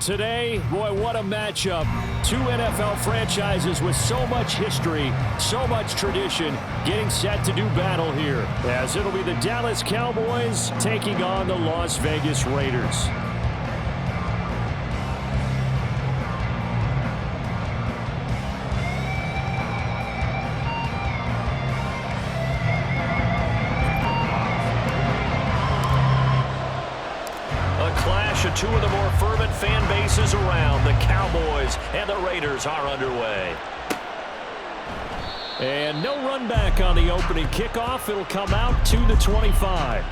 Today, boy, what a matchup. Two NFL franchises with so much history, so much tradition, getting set to do battle here, as it'll be the Dallas Cowboys taking on the Las Vegas Raiders. Of two of the more fervent fan bases around. The Cowboys and the Raiders are underway. And no run back on the opening kickoff. It'll come out to the 25.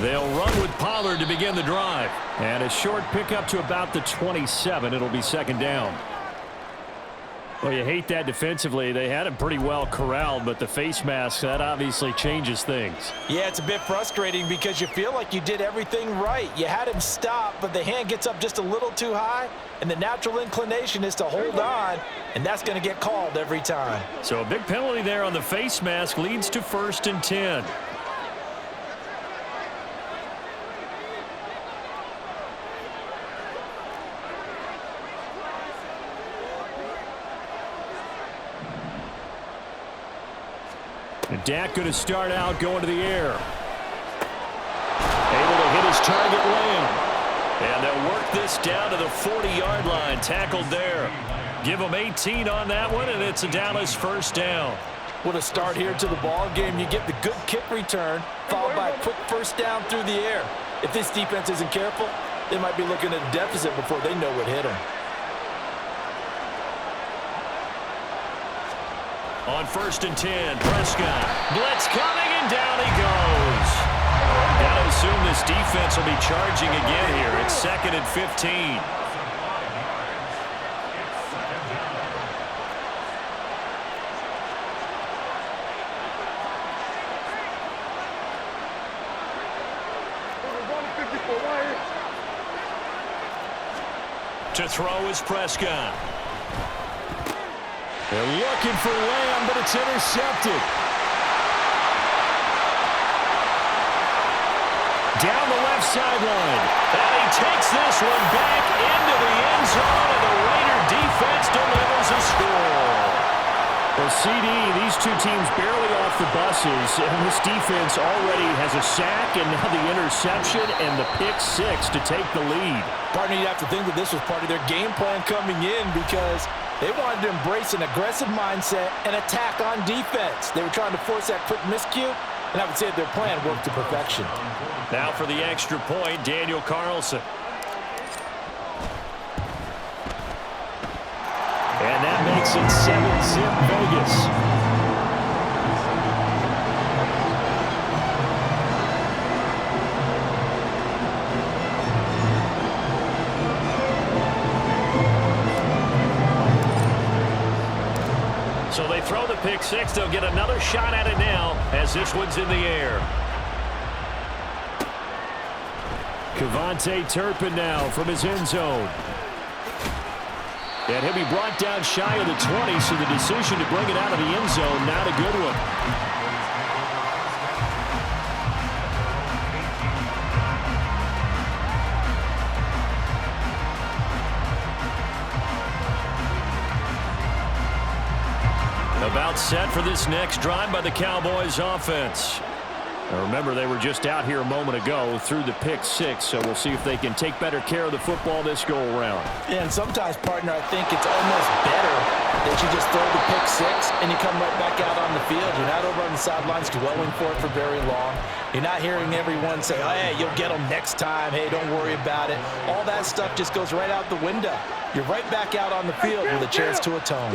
They'll run with Pollard to begin the drive. And a short pickup to about the 27. It'll be second down. Well, you hate that defensively. They had him pretty well corralled, but the face mask, that obviously changes things. Yeah, it's a bit frustrating because you feel like you did everything right. You had him stop, but the hand gets up just a little too high, and the natural inclination is to hold on, and that's going to get called every time. So a big penalty there on the face mask leads to 1st and 10. And Dak going to start out going to the air. Able to hit his target lane. And they'll work this down to the 40-yard line. Tackled there. Give them 18 on that one, and it's a Dallas first down. What a start here to the ball game. You get the good kick return, followed by a quick first down through the air. If this defense isn't careful, they might be looking at a deficit before they know what hit them. On 1st and 10, Prescott. Blitz coming, and down he goes. Gotta assume this defense will be charging again here. It's 2nd and 15. To throw is Prescott. They're looking for Lamb, but it's intercepted. Down the left sideline. And he takes this one back into the end zone, and the Raider defense delivers a score. Well, CD, these two teams barely off the buses, and this defense already has a sack, and now the interception and the pick six to take the lead. Partner, you'd have to think that this was part of their game plan coming in because they wanted to embrace an aggressive mindset and attack on defense. They were trying to force that quick miscue, and I would say that their plan worked to perfection. Now for the extra point, Daniel Carlson. And that makes it 7-zip Vegas. So they throw the pick six. They'll get another shot at it now as this one's in the air. Kevontae Turpin now from his end zone. And he'll be brought down shy of the 20, so the decision to bring it out of the end zone, not a good one. About set for this next drive by the Cowboys offense. Now remember, they were just out here a moment ago through the pick six, so we'll see if they can take better care of the football this go-around. Yeah, and sometimes, partner, I think it's almost better that you just throw the pick six and you come right back out on the field. You're not over on the sidelines dwelling for it for very long. You're not hearing everyone say, oh, hey, you'll get them next time. Hey, don't worry about it. All that stuff just goes right out the window. You're right back out on the field with a chance to atone.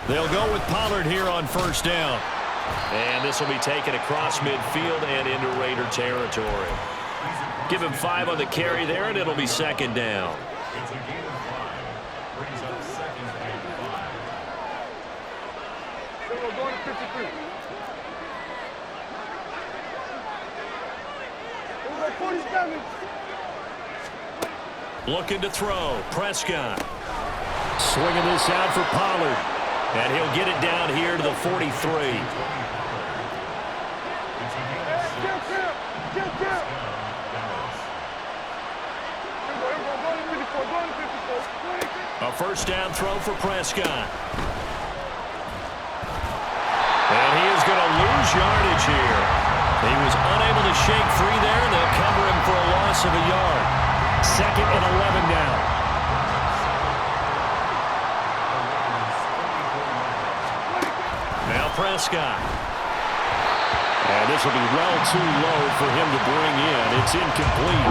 They'll go with Pollard here on first down. And this will be taken across midfield and into Raider territory. Give him 5 on the carry there, and it'll be second down. It's a gain of 5. Brings up second and 5. We're going to 53. We're going 47. Looking to throw. Prescott. Swinging this out for Pollard. And he'll get it down here to the 43. A first down throw for Prescott. And he is going to lose yardage here. He was unable to shake free there, and they'll cover him for a loss of a yard. Second and 11 now. Now Prescott. And this will be well too low for him to bring in. It's incomplete.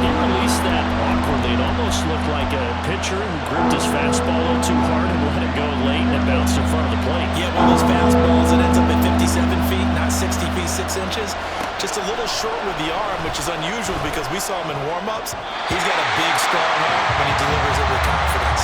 He released that awkwardly. It almost looked like a pitcher who gripped his fastball a little too hard and let it go late, and it bounced in front of the plate. Yeah, one of those fastballs that ends up at 57 feet, not 60 feet, 6 inches. Just a little short with the arm, which is unusual because we saw him in warm-ups. He's got a big, strong arm when he delivers it with confidence.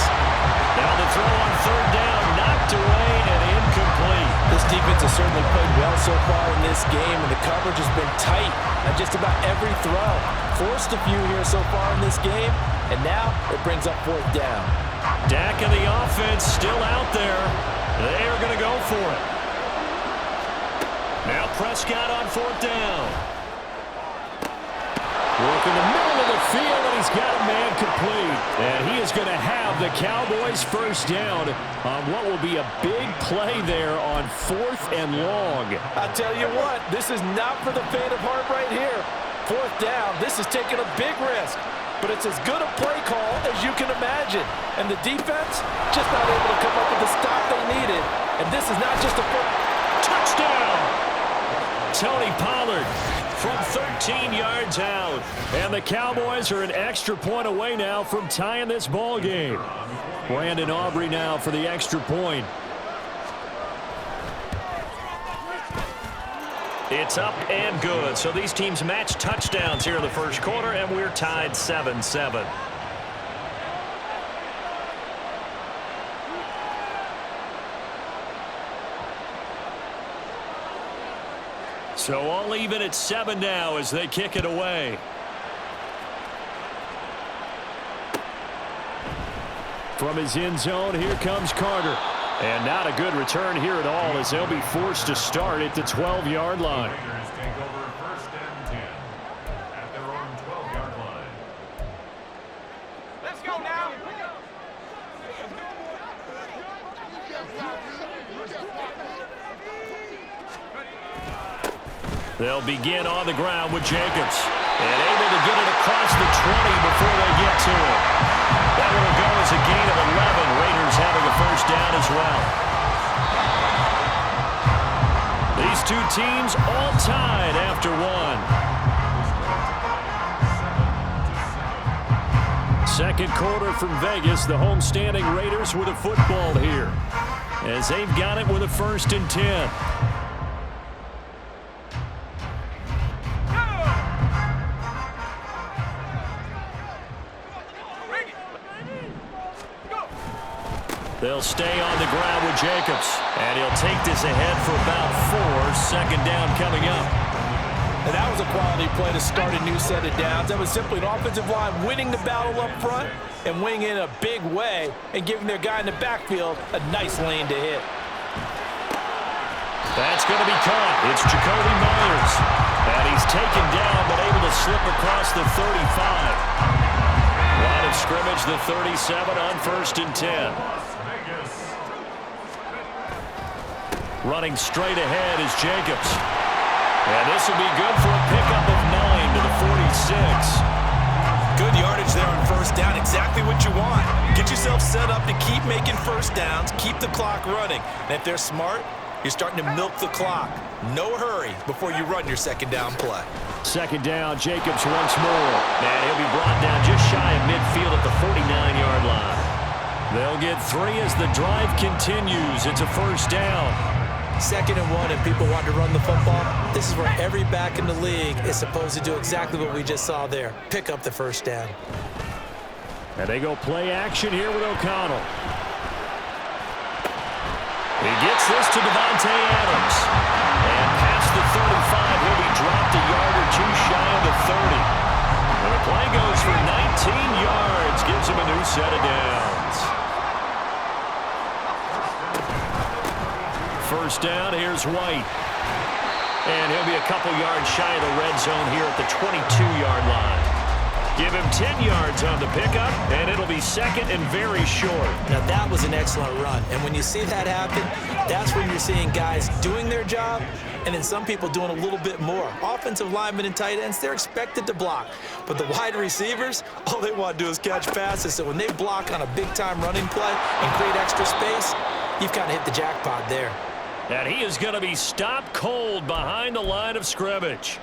Now the throw on third down, knocked away and incomplete. This defense has certainly played well so far in this game, and the coverage has been tight on just about every throw. Forced a few here so far in this game, and now it brings up fourth down. Dak and the offense still out there. They are going to go for it. Now Prescott on fourth down. Work in the middle of the field, and he's got a man complete. And he is going to have the Cowboys first down on what will be a big play there on fourth and long. I tell you what, this is not for the faint of heart right here. Fourth down, this is taking a big risk. But it's as good a play call as you can imagine. And the defense just not able to come up with the stop they needed. And this is not just a touchdown. Tony Pollard from 13 yards out. And the Cowboys are an extra point away now from tying this ball game. Brandon Aubrey now for the extra point. It's up and good. So these teams match touchdowns here in the first quarter, and we're tied 7-7. So all even at 7 now as they kick it away. From his end zone, here comes Carter. And not a good return here at all as they'll be forced to start at the 12-yard line. Raiders take over first and 10 at their own 12-yard line. Let's go now. They'll begin on the ground with Jacobs. And able to get it across the 20 before they get to it. That will go as a gain of 11. Raiders having a first down as well. These two teams all tied after one. Second quarter from Vegas. The homestanding Raiders with a football here, as they've got it with a first and 10. They'll stay on the ground with Jacobs. And he'll take this ahead for about 4. Second down coming up. And that was a quality play to start a new set of downs. That was simply an offensive line winning the battle up front and winning in a big way and giving their guy in the backfield a nice lane to hit. That's going to be caught. It's Jacoby Myers. And he's taken down but able to slip across the 35. Line of scrimmage, the 37 on first and 10. Running straight ahead is Jacobs. And this will be good for a pickup of 9 to the 46. Good yardage there on first down. Exactly what you want. Get yourself set up to keep making first downs, keep the clock running. And if they're smart, you're starting to milk the clock. No hurry before you run your second down play. Second down, Jacobs once more. And he'll be brought down just shy of midfield at the 49-yard line. They'll get 3 as the drive continues. It's a first down. 2nd and 1, and people want to run the football. This is where every back in the league is supposed to do exactly what we just saw there. Pick up the first down. And they go play action here with O'Connell. He gets this to Devontae Adams. And past the 35, he'll be dropped a yard or 2 shy of the 30. And the play goes for 19 yards. Gives him a new set of downs. First down, here's White. And he'll be a couple yards shy of the red zone here at the 22-yard line. Give him 10 yards on the pickup, and it'll be 2nd and very short. Now, that was an excellent run. And when you see that happen, that's when you're seeing guys doing their job and then some people doing a little bit more. Offensive linemen and tight ends, they're expected to block. But the wide receivers, all they want to do is catch passes. So when they block on a big-time running play and create extra space, you've kind of hit the jackpot there. And he is going to be stopped cold behind the line of scrimmage.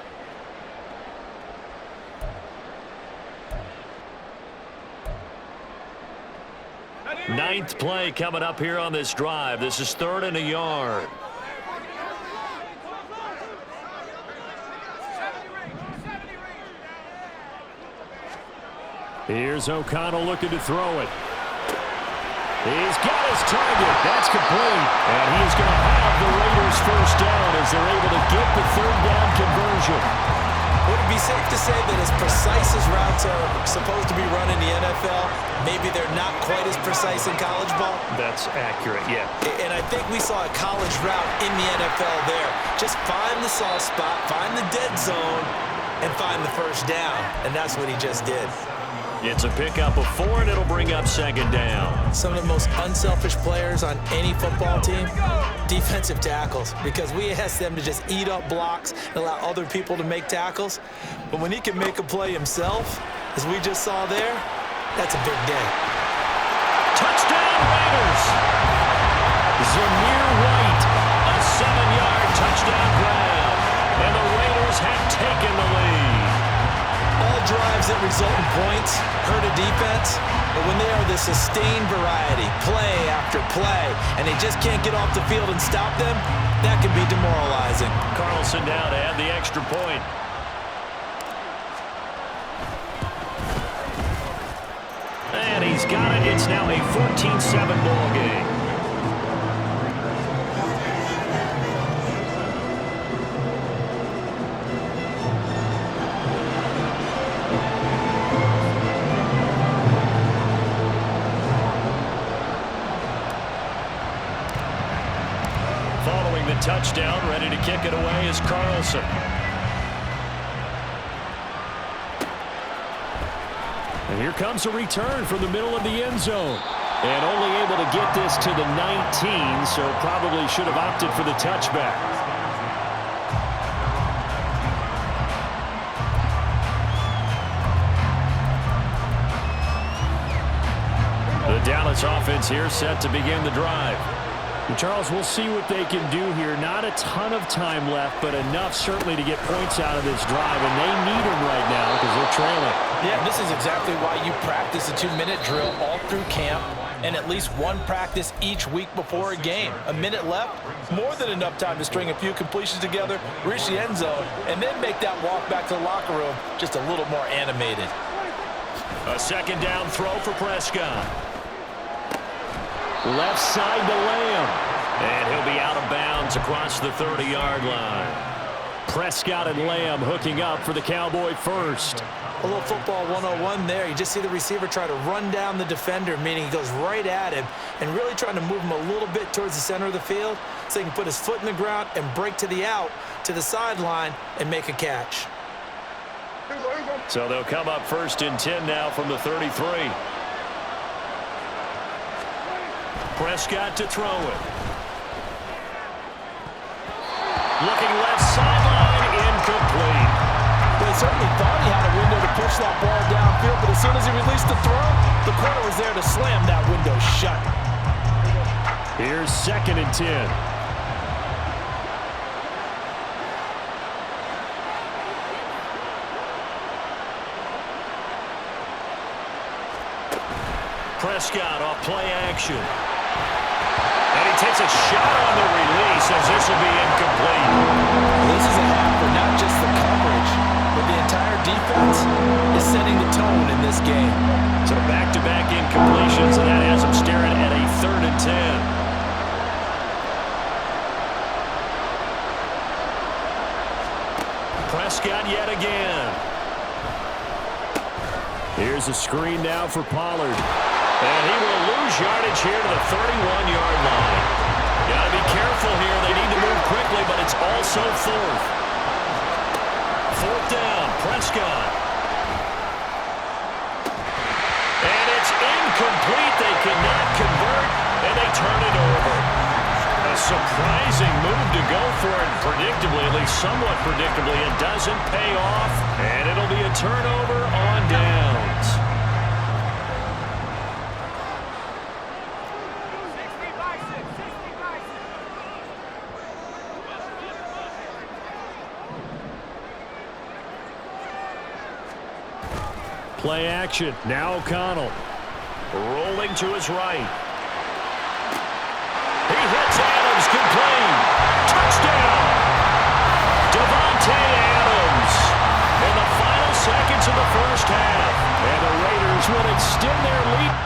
Ninth play coming up here on this drive. This is 3rd and a yard. Here's O'Connell looking to throw it. He's got his target. That's complete. And he's going to have the Raiders first down as they're able to get the 3rd down conversion. Would it be safe to say that as precise as routes are supposed to be run in the NFL, maybe they're not quite as precise in college ball? That's accurate, yeah. And I think we saw a college route in the NFL there. Just find the soft spot, find the dead zone, and find the first down. And that's what he just did. It's a pickup of 4, and it'll bring up 2nd down. Some of the most unselfish players on any football team, defensive tackles, because we ask them to just eat up blocks and allow other people to make tackles. But when he can make a play himself, as we just saw there, that's a big day. Touchdown, Raiders! Zamir White, a 7-yard touchdown grab, and the Raiders have taken the lead. All drives that result in points hurt a defense, but when they are the sustained variety, play after play, and they just can't get off the field and stop them, that can be demoralizing. Carlson down to add the extra point. And he's got it. It's now a 14-7 ball game. Touchdown, ready to kick it away is Carlson. And here comes a return from the middle of the end zone. And only able to get this to the 19, so probably should have opted for the touchback. The Dallas offense here set to begin the drive. Charles, we'll see what they can do here. Not a ton of time left, but enough certainly to get points out of this drive, and they need them right now because they're trailing. Yeah, this is exactly why you practice a 2-minute drill all through camp and at least one practice each week before a game. A minute left, more than enough time to string a few completions together, reach the end zone, and then make that walk back to the locker room just a little more animated. A 2nd down throw for Prescott. Left side to Lamb. And he'll be out of bounds across the 30-yard line. Prescott and Lamb hooking up for the Cowboy first. A little football 101 there. You just see the receiver try to run down the defender, meaning he goes right at him and really trying to move him a little bit towards the center of the field so he can put his foot in the ground and break to the out, to the sideline, and make a catch. So they'll come up 1st and 10 now from the 33. Prescott to throw it. Looking left sideline, incomplete. They certainly thought he had a window to push that ball downfield, but as soon as he released the throw, the corner was there to slam that window shut. Here's 2nd and 10. Prescott off play action. And he takes a shot on the release as this will be incomplete. This is a half where not just the coverage, but the entire defense is setting the tone in this game. So back-to-back incompletions, and that has him staring at a 3rd and 10. Prescott yet again. Here's a screen now for Pollard. And he will lose yardage here to the 31-yard line. Got to be careful here. They need to move quickly, but it's also 4th. 4th down, Prescott. And it's incomplete. They cannot convert, and they turn it over. A surprising move to go for it, predictably, at least somewhat predictably. It doesn't pay off, and it'll be a turnover on downs. Play action. Now O'Connell. Rolling to his right. He hits Adams, complete. Touchdown. Devontae Adams. In the final seconds of the first half. And the Raiders will extend their lead.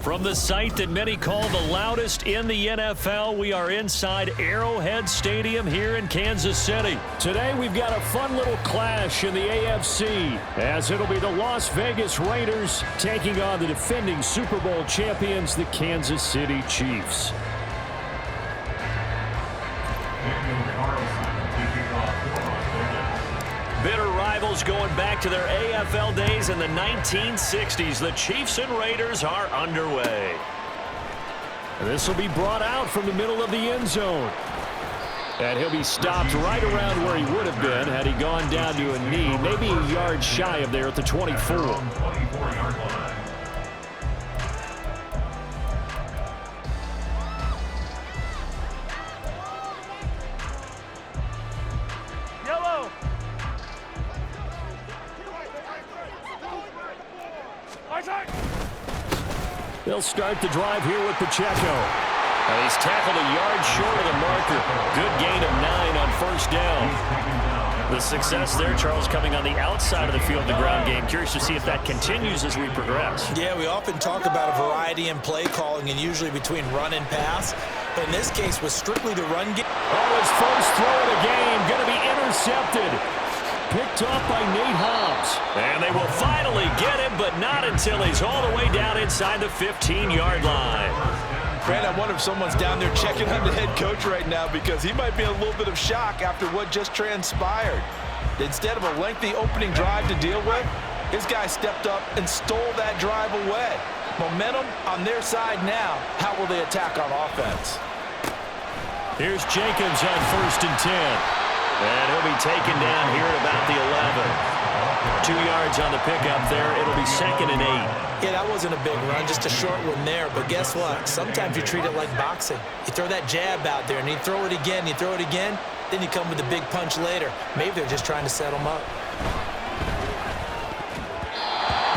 From the site that many call the loudest in the NFL, we are inside Arrowhead Stadium here in Kansas City. Today we've got a fun little clash in the AFC, as it'll be the Las Vegas Raiders taking on the defending Super Bowl champions, the Kansas City Chiefs. Bitter rivals going back to their AFL days in the 1960s. The Chiefs and Raiders are underway. This will be brought out from the middle of the end zone. And he'll be stopped right around where he would have been had he gone down to a knee, maybe a yard shy of there at the 24. They'll start the drive here with Pacheco. And he's tackled a yard short of the marker. Good gain of 9 on first down. The success there, Charles, coming on the outside of the field, the ground game. Curious to see if that continues as we progress. Yeah, we often talk about a variety in play calling and usually between run and pass. But in this case, was strictly the run game. Oh, his first throw of the game going to be intercepted. Picked off by Nate Hobbs. And they will finally get him, but not until he's all the way down inside the 15-yard line. Grant, I wonder if someone's down there checking on the head coach right now because he might be in a little bit of shock after what just transpired. Instead of a lengthy opening drive to deal with, his guy stepped up and stole that drive away. Momentum on their side now. How will they attack on offense? Here's Jacobs on 1st and 10. And he'll be taken down here at about the 11. 2 yards on the pickup there. It'll be 2nd and 8. Yeah, that wasn't a big run, just a short one there. But guess what? Sometimes you treat it like boxing. You throw that jab out there, and you throw it again, then you come with a big punch later. Maybe they're just trying to set them up.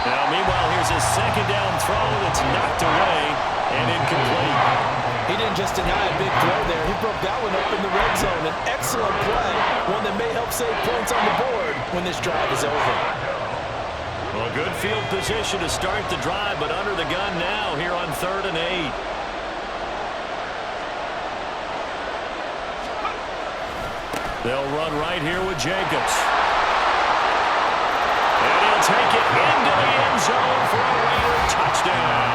Now, meanwhile, here's a 2nd down throw that's knocked away and incomplete. He didn't just deny a big throw there. He broke that one up in the red zone. An excellent play, one that may help save points on the board when this drive is over. Well, good field position to start the drive, but under the gun now here on 3rd and 8. They'll run right here with Jacobs. And he'll take it into the end zone for a Raider touchdown.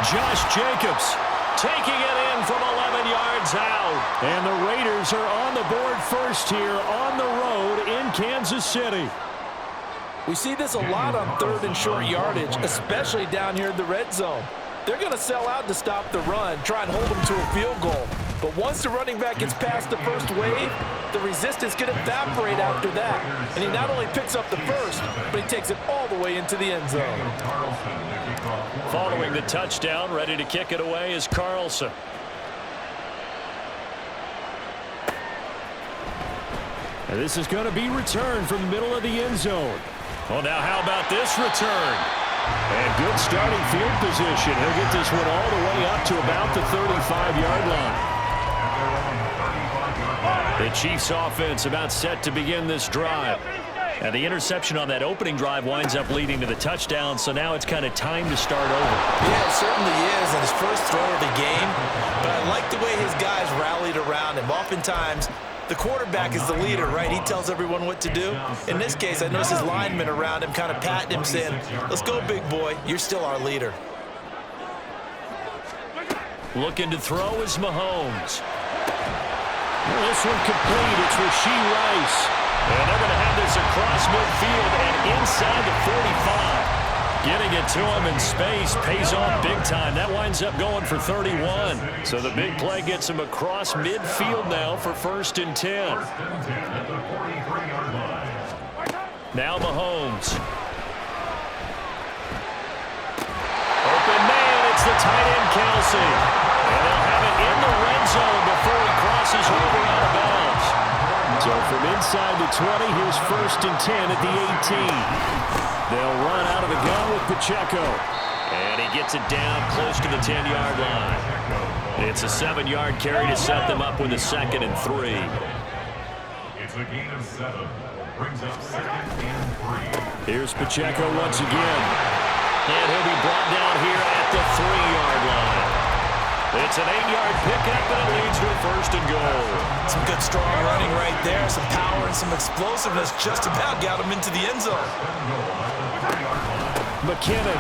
Josh Jacobs taking it in from 11 yards out. And the Raiders are on the board first here on the road in Kansas City. We see this a lot on 3rd and short yardage, especially down here in the red zone. They're going to sell out to stop the run, try and hold them to a field goal. But once the running back gets past the first wave, the resistance can evaporate after that. And he not only picks up the first, but he takes it all the way into the end zone. Following the touchdown, ready to kick it away is Carlson. And this is going to be returned from the middle of the end zone. Well, now how about this return? And good starting field position. He'll get this one all the way up to about the 35-yard line. The Chiefs offense about set to begin this drive. And the interception on that opening drive winds up leading to the touchdown, so now it's kind of time to start over. Yeah, it certainly is, and his first throw of the game. But I like the way his guys rallied around him. Oftentimes, the quarterback is the leader, right? He tells everyone what to do. In this case, I noticed his linemen around him kind of patting him, saying, let's go, big boy. You're still our leader. Looking to throw is Mahomes. Well, this one complete. It's Rashee Rice. And they're going to have this across midfield and inside the 45. Getting it to him in space pays off big time. That winds up going for 31. So the big play gets him across midfield now for 1st and 10. Now Mahomes. Open man, it's the tight end Kelsey. And they'll have it in the red zone before he crosses over out of bounds. So from inside the 20, here's 1st and 10 at the 18. They'll run out of the gun with Pacheco. And he gets it down close to the 10-yard line. It's a 7-yard carry to set them up with a 2nd and 3. It's a gain of 7. Brings up 2nd and 3. Here's Pacheco once again. And he'll be brought down here at the 3-yard line. It's an 8-yard pickup, and it leads with first and goal. Some good strong running right there. Some power and some explosiveness just about got him into the end zone. McKinnon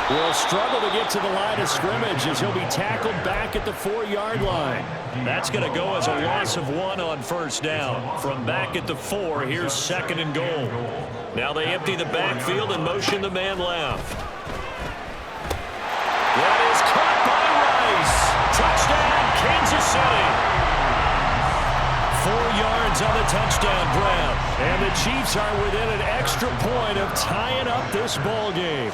will struggle to get to the line of scrimmage as he'll be tackled back at the 4-yard line. That's going to go as a loss of 1 on first down. From back at the 4, here's second and goal. Now they empty the backfield and motion the man left. That is caught by Rice. Touchdown, Kansas City. 4 yards on the touchdown grab. And the Chiefs are within an extra point of tying up this ball game.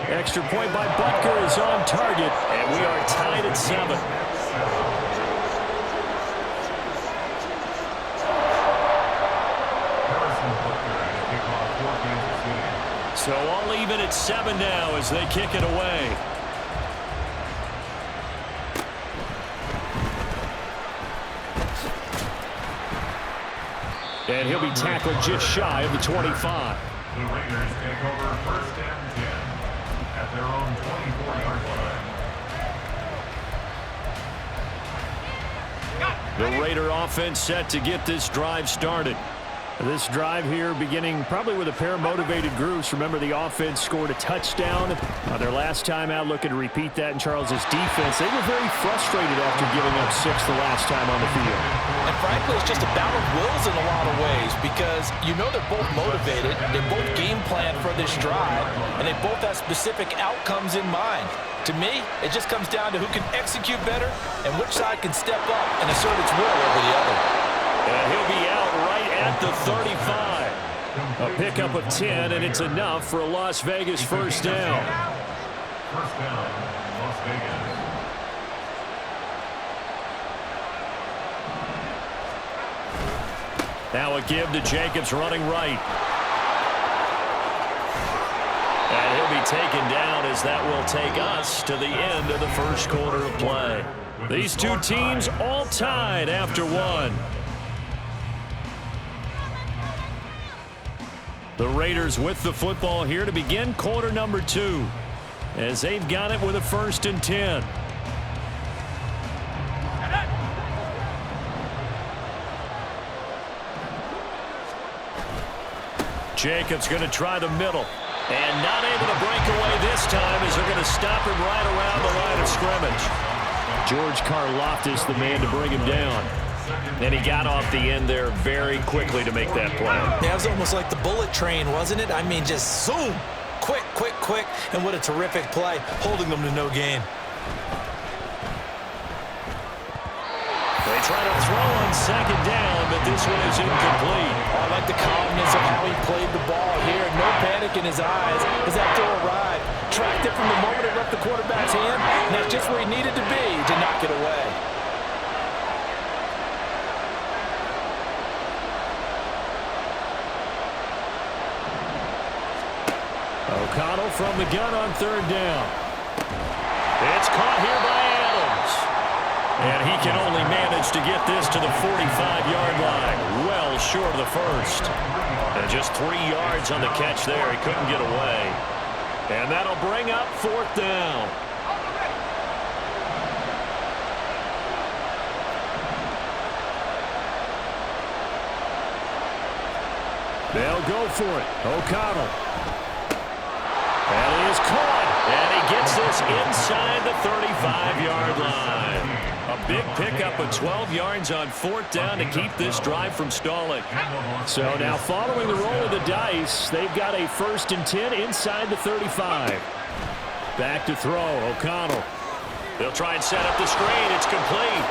Extra point by Butker is on target, and we are tied at 7. So all even at 7 now as they kick it away. And he'll be tackled just shy of the 25. The Raiders take over first and 10 at their own 24-yard line. The Raider offense set to get this drive started. This drive here beginning probably with a pair of motivated groups. Remember, the offense scored a touchdown their last time out. Looking to repeat that in Charles's defense. They were very frustrated after giving up 6 the last time on the field. And frankly, it's just a battle of wills in a lot of ways because you know they're both motivated. They both game plan for this drive, and they both have specific outcomes in mind. To me, it just comes down to who can execute better and which side can step up and assert its will over the other. And he'll be out right at the 35. A pickup of 10, and it's enough for a Las Vegas first down. First down, Las Vegas. Now a give to Jacobs running right. And he'll be taken down as that will take us to the end of the first quarter of play. These two teams all tied after 1. The Raiders with the football here to begin quarter number 2 as they've got it with a first and 10. Jacobs going to try the middle and not able to break away this time as they're going to stop him right around the line of scrimmage. George Karlaftis, the man to bring him down. And he got off the end there very quickly to make that play. Yeah, it was almost like the bullet train, wasn't it? I mean, just zoom. Quick, quick, quick. And what a terrific play, holding them to no gain. They try to throw on second down, but this one is incomplete. I like the calmness of how he played the ball here. No panic in his eyes as that throw arrived. Tracked it from the moment it left the quarterback's hand, and that's just where he needed to be to knock it away. O'Connell from the gun on third down. It's caught here by Adams. And he can only manage to get this to the 45-yard line. Well short of the first. And just 3 yards on the catch there. He couldn't get away. And that'll bring up fourth down. They'll go for it. O'Connell. And he is caught. And he gets this inside the 35-yard line. A big pickup of 12 yards on fourth down to keep this drive from stalling. So now following the roll of the dice, they've got a first and 10 inside the 35. Back to throw, O'Connell. They'll try and set up the screen. It's complete.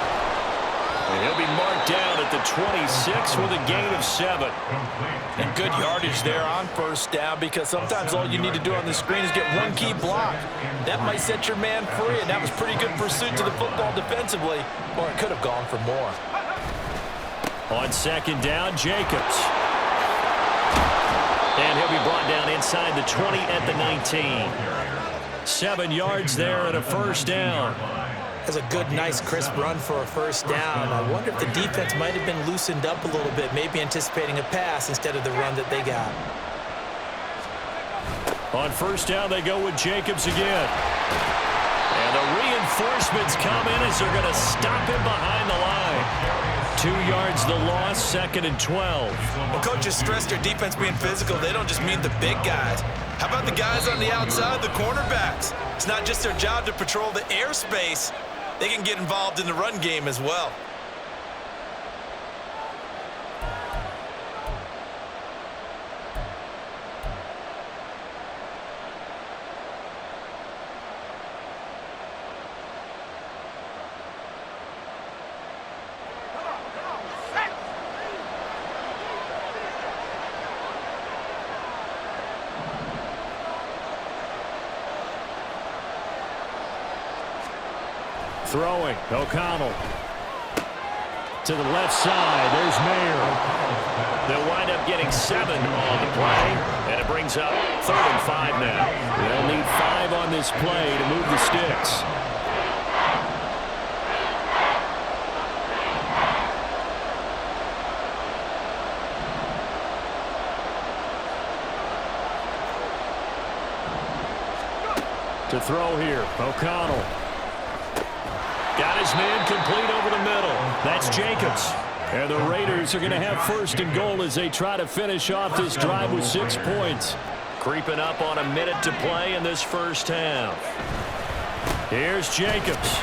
And he'll be marked down at the 26 with a gain of 7. And good yardage there on first down because sometimes all you need to do on the screen is get one key block. That might set your man free, and that was pretty good pursuit to the football defensively, or it could have gone for more. On second down, Jacobs. And he'll be brought down inside the 20 at the 19. 7 yards there and a first down. That's a good, nice, crisp run for a first down. I wonder if the defense might have been loosened up a little bit, maybe anticipating a pass instead of the run that they got. On first down, they go with Jacobs again. And the reinforcements come in as they're going to stop him behind the line. 2 yards the loss, 2nd and 12. Well, coaches stress their defense being physical. They don't just mean the big guys. How about the guys on the outside, the cornerbacks? It's not just their job to patrol the airspace. They can get involved in the run game as well. Throwing, O'Connell. To the left side, there's Mayer. They'll wind up getting 7 on the play, and it brings up 3rd and 5 now. They'll need 5 on this play to move the sticks. To throw here, O'Connell. Got his man complete over the middle. That's Jacobs. And the Raiders are going to have 1st and goal as they try to finish off this drive with 6 points. Creeping up on a minute to play in this first half. Here's Jacobs.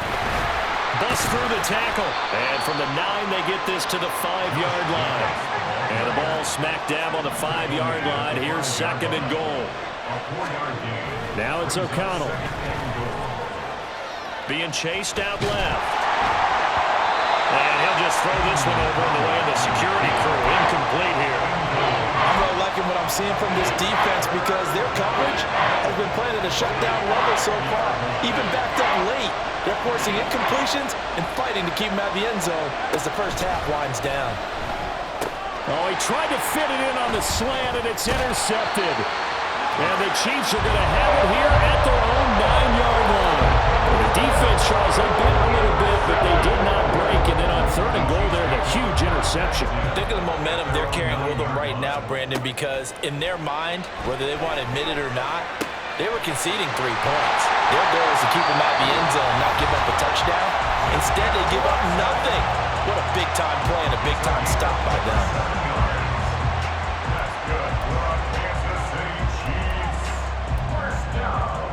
Bust through the tackle. And from the 9, they get this to the 5-yard line. And the ball smack dab on the 5-yard line. Here's 2nd and goal. Now it's O'Connell. Being chased out left. And he'll just throw this one over in the way of the security crew. Incomplete here. I'm really liking what I'm seeing from this defense because their coverage has been playing at a shutdown level so far. Even backed up late, they're forcing incompletions and fighting to keep them out of the end zone as the first half winds down. Oh, he tried to fit it in on the slant, and it's intercepted. And the Chiefs are going to have it here at their own 9-yard line. The defense, Charles, they bit a little bit, but they did not break. And then on 3rd and goal there, the huge interception. Think of the momentum they're carrying with them right now, Brandon, because in their mind, whether they want to admit it or not, they were conceding 3 points. Their goal is to keep them out of the end zone, not give up a touchdown. Instead, they give up nothing. What a big-time play and a big-time stop by them. That's good. Kansas City Chiefs. First down.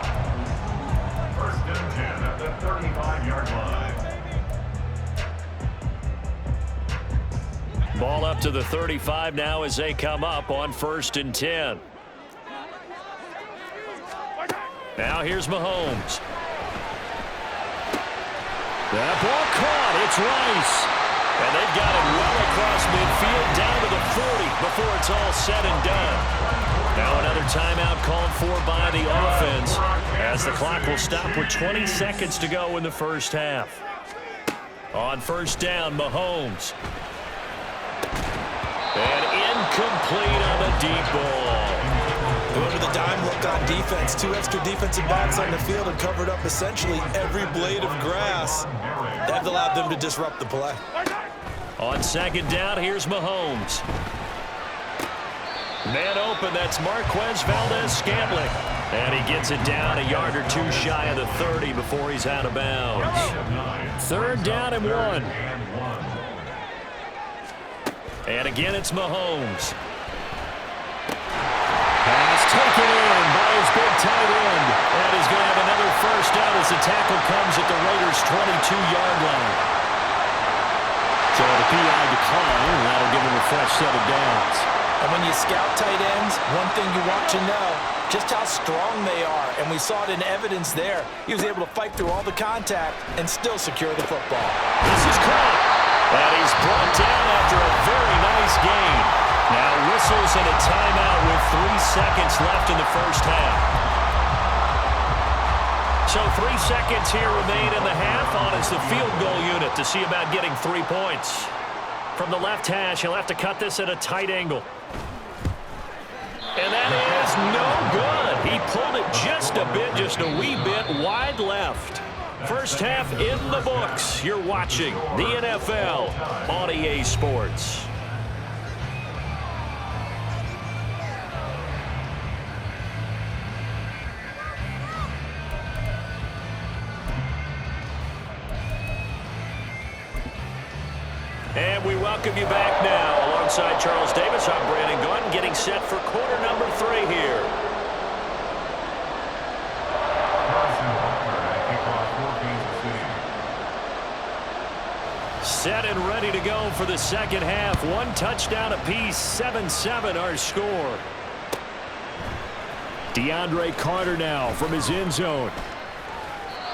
1st and 10 at the 35-yard line. Ball up to the 35 now as they come up on 1st and 10. Now here's Mahomes. That ball caught. It's Rice. And they've got it well across midfield down to the 40 before it's all said and done. Now another timeout called for by the offense as the clock will stop with 20 seconds to go in the first half. On 1st down, Mahomes. And incomplete on the deep ball. Going with the dime look on defense. 2 extra defensive backs on the field and covered up essentially every blade of grass. That allowed them to disrupt the play. On 2nd down, here's Mahomes. Man open, that's Marquez Valdez-Scantling. And he gets it down a yard or 2 shy of the 30 before he's out of bounds. 3rd down and 1. And again, it's Mahomes. Pass taken in by his big tight end. And he's going to have another first down as the tackle comes at the Raiders' 22-yard line. So the PI decline, and that'll give him a fresh set of downs. And when you scout tight ends, one thing you want to know, just how strong they are. And we saw it in evidence there. He was able to fight through all the contact and still secure the football. This is caught. And he's brought down after a very nice gain. Now whistles and a timeout with 3 seconds left in the first half. So 3 seconds here remain in the half on as the field goal unit to see about getting 3 points. From the left hash, he'll have to cut this at a tight angle. And that is no good. He pulled it just a bit, just a wee bit wide left. First half in the books. You're watching the NFL on EA Sports. And we welcome you back now. Alongside Charles Davis, I'm Brandon Gunn, getting set for quarter number 3 here. Set and ready to go for the second half. 1 touchdown apiece, 7-7 our score. DeAndre Carter now from his end zone.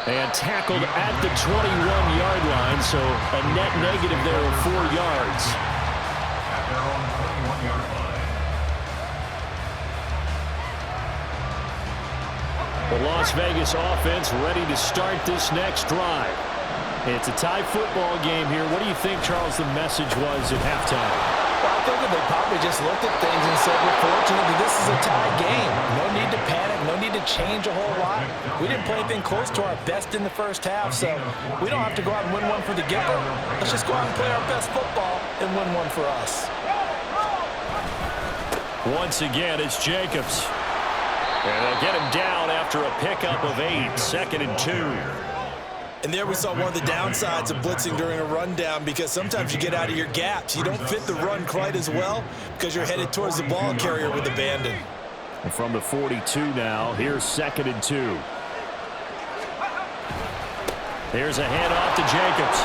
And tackled at the 21-yard line, so a net negative there of 4 yards. At their own 21-yard line. The Las Vegas offense ready to start this next drive. It's a tie football game here. What do you think, Charles, the message was at halftime? Well, I think that they probably just looked at things and said, we're fortunate that this is a tie game. No need to panic, no need to change a whole lot. We didn't play anything close to our best in the first half, so we don't have to go out and win one for the Gipper. Let's just go out and play our best football and win one for us. Once again, it's Jacobs. And they'll get him down after a pickup of 8, 2nd and 2. And there we saw one of the downsides of blitzing during a rundown, because sometimes you get out of your gaps. You don't fit the run quite as well because you're headed towards the ball carrier with abandon. And from the 42 now, here's 2nd and 2. There's a handoff to Jacobs.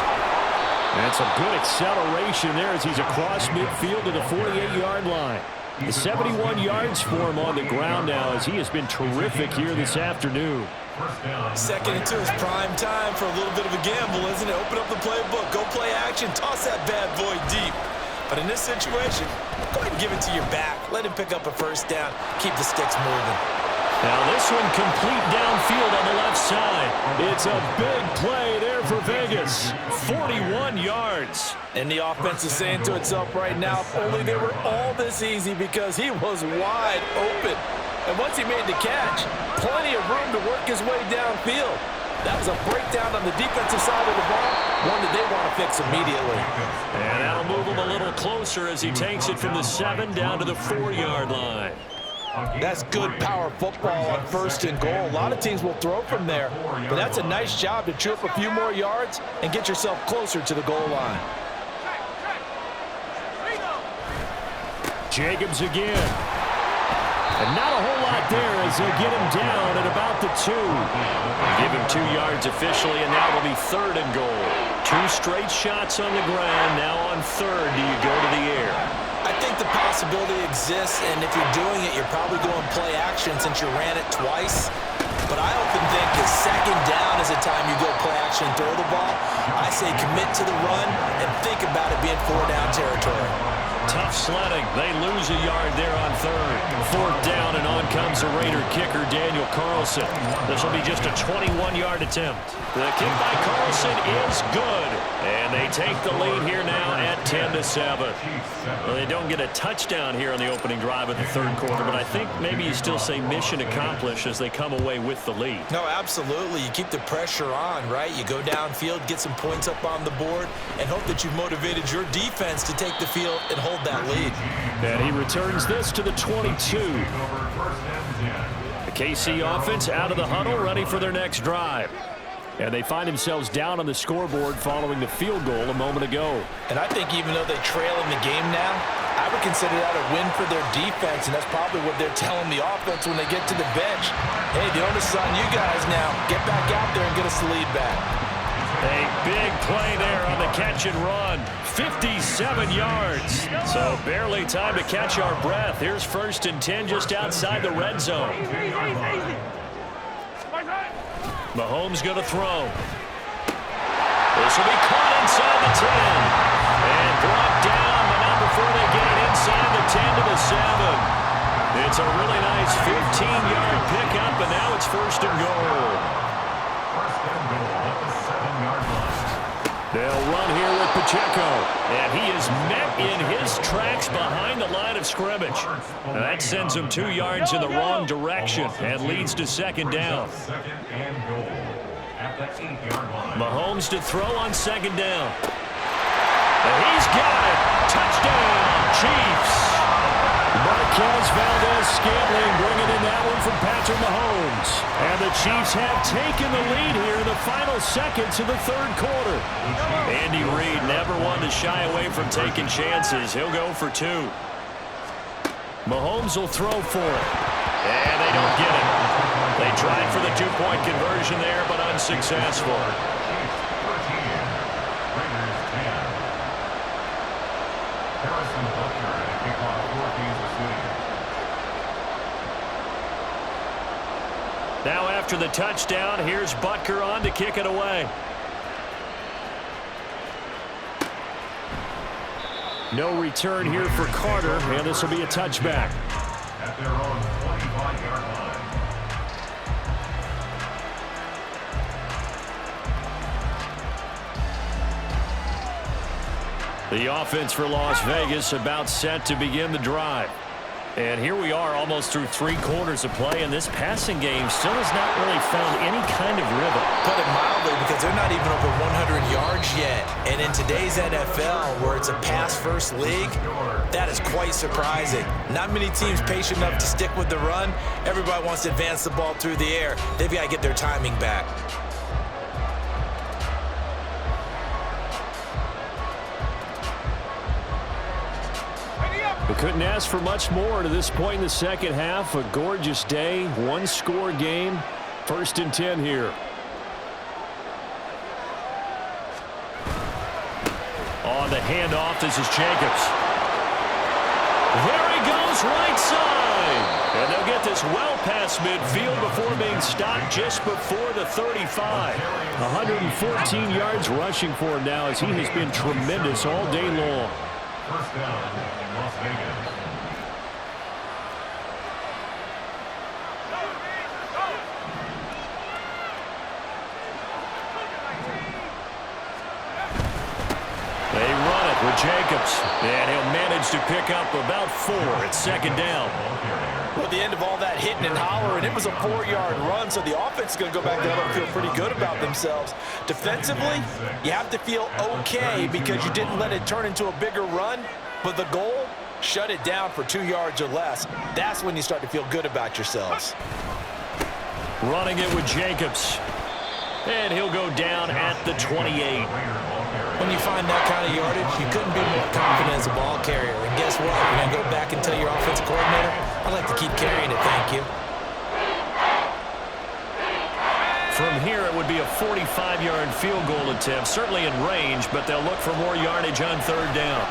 And some good acceleration there as he's across midfield to the 48-yard line. The 71 yards for him on the ground now, as he has been terrific here this afternoon. 2nd and 2 is prime time for a little bit of a gamble, isn't it? Open up the playbook, go play action, toss that bad boy deep. But in this situation, go ahead and give it to your back. Let him pick up a first down. Keep the sticks moving. Now this one complete downfield on the left side. It's a big play there for Vegas. 41 yards. And the offense is saying to itself right now, if only they were all this easy, because he was wide open. And once he made the catch, plenty of room to work his way downfield. That was a breakdown on the defensive side of the ball, one that they want to fix immediately. And that'll move him a little closer as he takes it from the 7 down to the 4-yard line. That's good power football on 1st and goal. A lot of teams will throw from there, but that's a nice job to chew up a few more yards and get yourself closer to the goal line. Jacobs again. And not a whole lot there as they get him down at about the 2. Give him 2 yards officially, and now it'll be 3rd and goal. 2 straight shots on the ground. Now on 3rd, do you go to the air? I think the possibility exists, and if you're doing it, you're probably going play action since you ran it twice. But I often think that 2nd down is the time you go play action and throw the ball. I say commit to the run and think about it being 4-down territory. Tough sledding. They lose a yard there on 3rd. 4th down, and on comes the Raider kicker, Daniel Carlson. This will be just a 21-yard attempt. The kick by Carlson is good. And they take the lead here now at 10-7. Well, they don't get a touchdown here on the opening drive of the 3rd quarter, but I think maybe you still say mission accomplished as they come away with the lead. No, absolutely. You keep the pressure on, right? You go downfield, get some points up on the board, and hope that you've motivated your defense to take the field and hold that lead. And he returns this to the 22. The KC offense out of the huddle, ready for their next drive. And they find themselves down on the scoreboard following the field goal a moment ago. And I think even though they trail in the game now, I would consider that a win for their defense, and that's probably what they're telling the offense when they get to the bench. Hey, the onus is on you guys now. Get back out there and get us the lead back. A big play there on the catch and run. 57 yards. So barely time to catch our breath. Here's 1st and 10 just outside the red zone. Mahomes going to throw. This will be caught inside the 10. And brought down, but not before they get it inside the 10 to the 7. It's a really nice 15-yard pickup, and now it's 1st and goal. They'll run here with Pacheco, and he is met in his tracks behind the line of scrimmage. And that sends him 2 yards in the wrong direction and leads to 2nd down. at the 8-yard line. Mahomes to throw on second down. And he's got it. Touchdown, Chiefs. Marquez Valdez-Scantling bringing in that one from Patrick Mahomes. And the Chiefs have taken the lead here in the final seconds of the third quarter. Andy Reid never one to shy away from taking chances. He'll go for 2. Mahomes will throw for it. And they don't get it. They tried for the 2-point conversion there, but unsuccessful. Now after the touchdown, here's Butker on to kick it away. No return here for Carter, and this will be a touchback. At their own 25-yard line. The offense for Las Vegas about set to begin the drive. And here we are almost through 3 quarters of play, and this passing game still has not really found any kind of rhythm. Put it mildly, because they're not even over 100 yards yet. And in today's NFL, where it's a pass-first league, that is quite surprising. Not many teams patient enough to stick with the run. Everybody wants to advance the ball through the air. They've got to get their timing back. We couldn't ask for much more to this point in the second half. A gorgeous day, 1-score game. 1st and 10 here. On the handoff, this is Jacobs. There he goes, right side. And they'll get this well past midfield before being stopped just before the 35. 114 yards rushing for him now, as he has been tremendous all day long. First down, Las Vegas. They run it with Jacobs. And he'll manage to pick up about 4 at second down. Well, at the end of all that hitting and hollering, it was a 4-yard run, so the offense is going to go back there and feel pretty good about themselves. Defensively, you have to feel okay because you didn't let it turn into a bigger run, but the goal, shut it down for 2 yards or less. That's when you start to feel good about yourselves. Running it with Jacobs. And he'll go down at the 28. When you find that kind of yardage, you couldn't be more confident as a ball carrier. And guess what? You're going to go back and tell your offensive coordinator, I'd like to keep carrying it, thank you. From here, it would be a 45-yard field goal attempt, certainly in range, but they'll look for more yardage on 3rd down.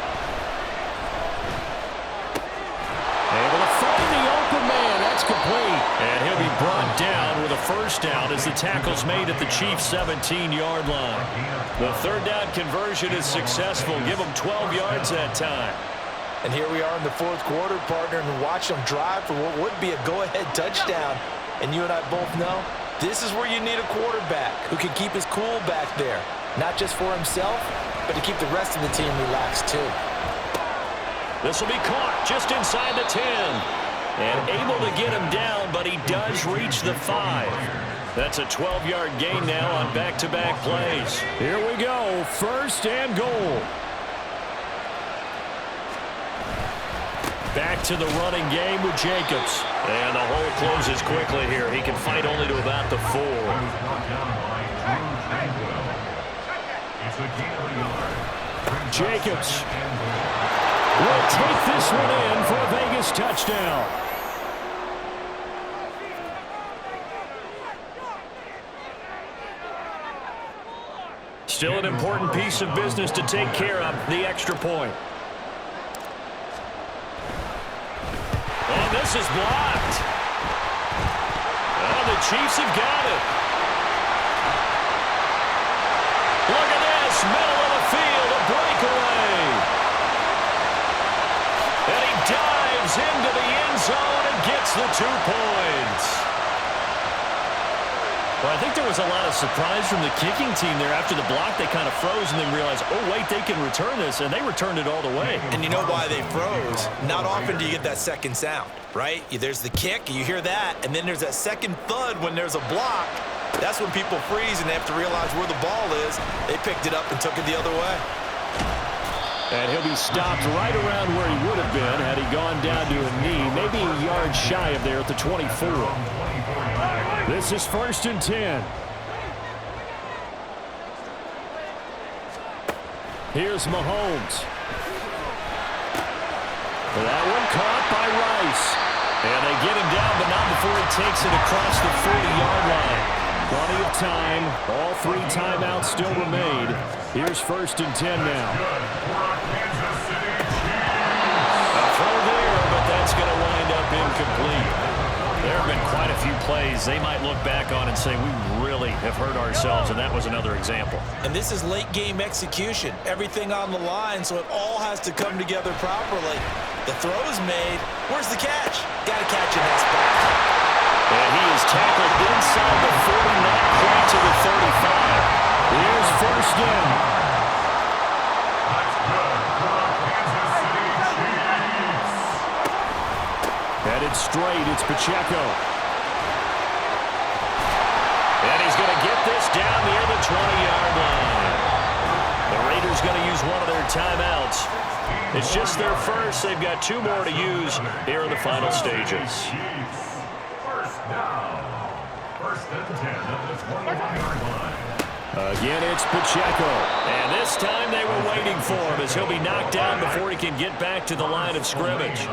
Able to find the open man. That's complete. And he'll be brought down with a 1st down as the tackle's made at the Chiefs' 17-yard line. The 3rd down conversion is successful. Give them 12 yards that time. And here we are in the 4th quarter, partner, and watch them drive for what would be a go-ahead touchdown. And you and I both know this is where you need a quarterback who can keep his cool back there. Not just for himself, but to keep the rest of the team relaxed too. This will be caught just inside the 10. And able to get him down, but he does reach the 5. That's a 12-yard gain now on back-to-back plays. Here we go, 1st and goal. Back to the running game with Jacobs. And the hole closes quickly here. He can fight only to about the 4. Jacobs will take this one in for a Vegas touchdown. Still an important piece of business to take care of, the extra point. And this is blocked. Oh, the Chiefs have got it. Look at this, middle of the field, a breakaway. And he dives into the end zone and gets the 2 points. Well, I think there was a lot of surprise from the kicking team there. After the block, they kind of froze and then realized, oh, wait, they can return this, and they returned it all the way. And you know why they froze? Not often do you get that second sound, right? There's the kick, you hear that, and then there's that second thud when there's a block. That's when people freeze and they have to realize where the ball is. They picked it up and took it the other way. And he'll be stopped right around where he would have been had he gone down to a knee, maybe a yard shy of there at the 24. This is 1st and 10. Here's Mahomes. That one caught by Rice. And they get him down, but not before he takes it across the 40-yard line. Plenty of time. All 3 timeouts still remain. Here's 1st and 10 now. A throw there, but that's going to wind up incomplete. There have been quite a few plays they might look back on and say, we really have hurt ourselves, and that was another example. And this is late-game execution. Everything on the line, so it all has to come together properly. The throw is made. Where's the catch? Got to catch in that spot. And he is tackled inside the 40, not quite to the 35. Here's 1st in. Headed straight, it's Pacheco. And he's going to get this down near the 20-yard line. The Raiders going to use one of their timeouts. It's just their first. They've got 2 more to use here in the final stages. First down. 1st and 10 at the 21-yard line. Again, it's Pacheco. And this time they were waiting for him as he'll be knocked down before he can get back to the line of scrimmage.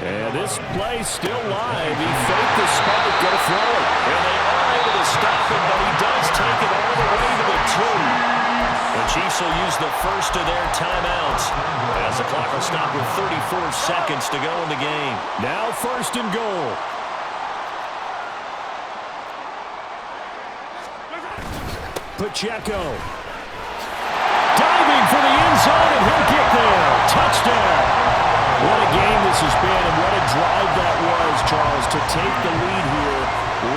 And this play still live. He faked the spike, going to throw it. And they are able to stop him, but he does take it all the way to the 2. The Chiefs will use the first of their timeouts as the clock will stop with 34 seconds to go in the game. Now 1st and goal. Pacheco. Diving for the end zone, and he'll get there. Touchdown. What a game this has been, and what a drive that was, Charles, to take the lead here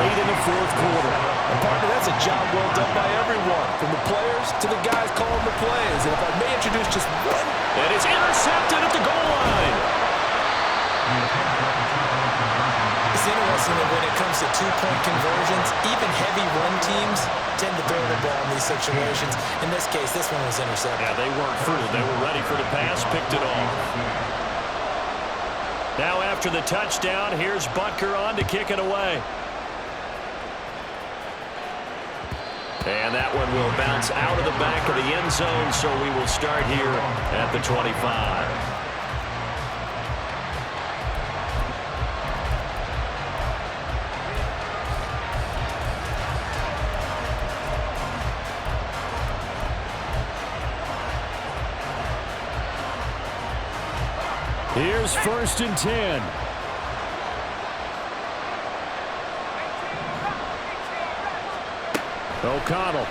late in the 4th quarter. And partner, that's a job well done by everyone, from the players to the guys calling the plays. And if I may introduce just one. And it's intercepted at the goal line. It's interesting that when it comes to 2-point conversions, even heavy run teams tend to throw the ball in these situations. In this case, this one was intercepted. Yeah, they weren't fooled. They were ready for the pass, picked it off. Now after the touchdown, here's Butker on to kick it away. And that one will bounce out of the back of the end zone, so we will start here at the 25. Here's 1st and 10. O'Connell.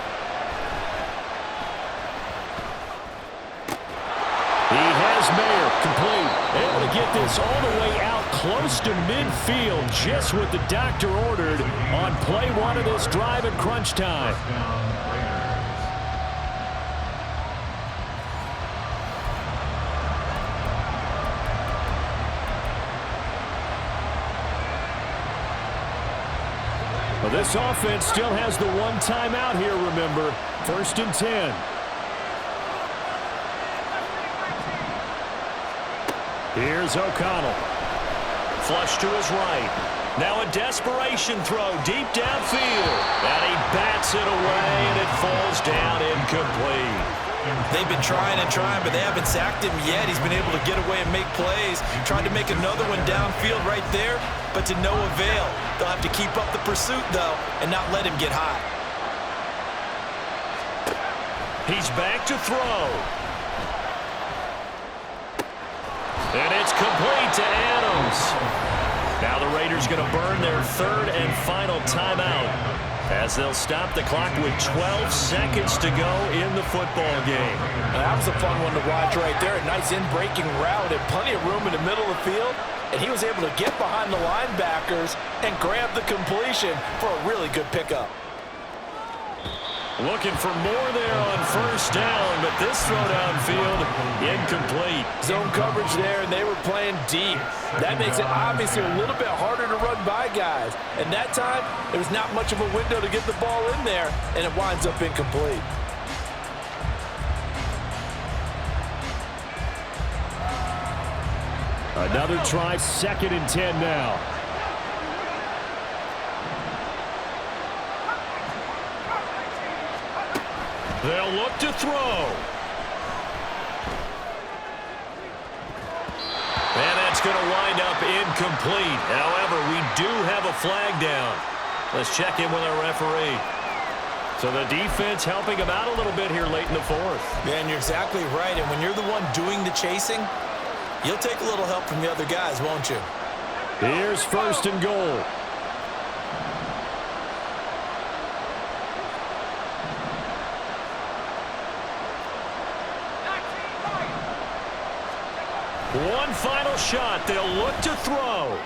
He has Mayer complete. Able to get this all the way out close to midfield, just what the doctor ordered on play 1 of this drive at crunch time. Well, this offense still has the 1 timeout here, remember. 1st and 10. Here's O'Connell. Flush to his right. Now a desperation throw deep downfield. And he bats it away, and it falls down incomplete. They've been trying and trying, but they haven't sacked him yet. He's been able to get away and make plays. Tried to make another one downfield right there, but to no avail. They'll have to keep up the pursuit, though, and not let him get hot. He's back to throw. And it's complete to Adams. Now the Raiders going to burn their 3rd and final timeout as they'll stop the clock with 12 seconds to go in the football game. Now, that was a fun one to watch right there. A nice in-breaking route and plenty of room in the middle of the field. And he was able to get behind the linebackers and grab the completion for a really good pickup. Looking for more there on first down, but this throw downfield incomplete. Zone coverage there, and they were playing deep. That makes it obviously a little bit harder to run by guys. And that time, there was not much of a window to get the ball in there, and it winds up incomplete. Another try, 2nd and 10 now. They'll look to throw. And that's going to wind up incomplete. However, we do have a flag down. Let's check in with our referee. So the defense helping him out a little bit here late in the 4th. Man, you're exactly right. And when you're the one doing the chasing, you'll take a little help from the other guys, won't you? Here's 1st and goal. One final shot. They'll look to throw.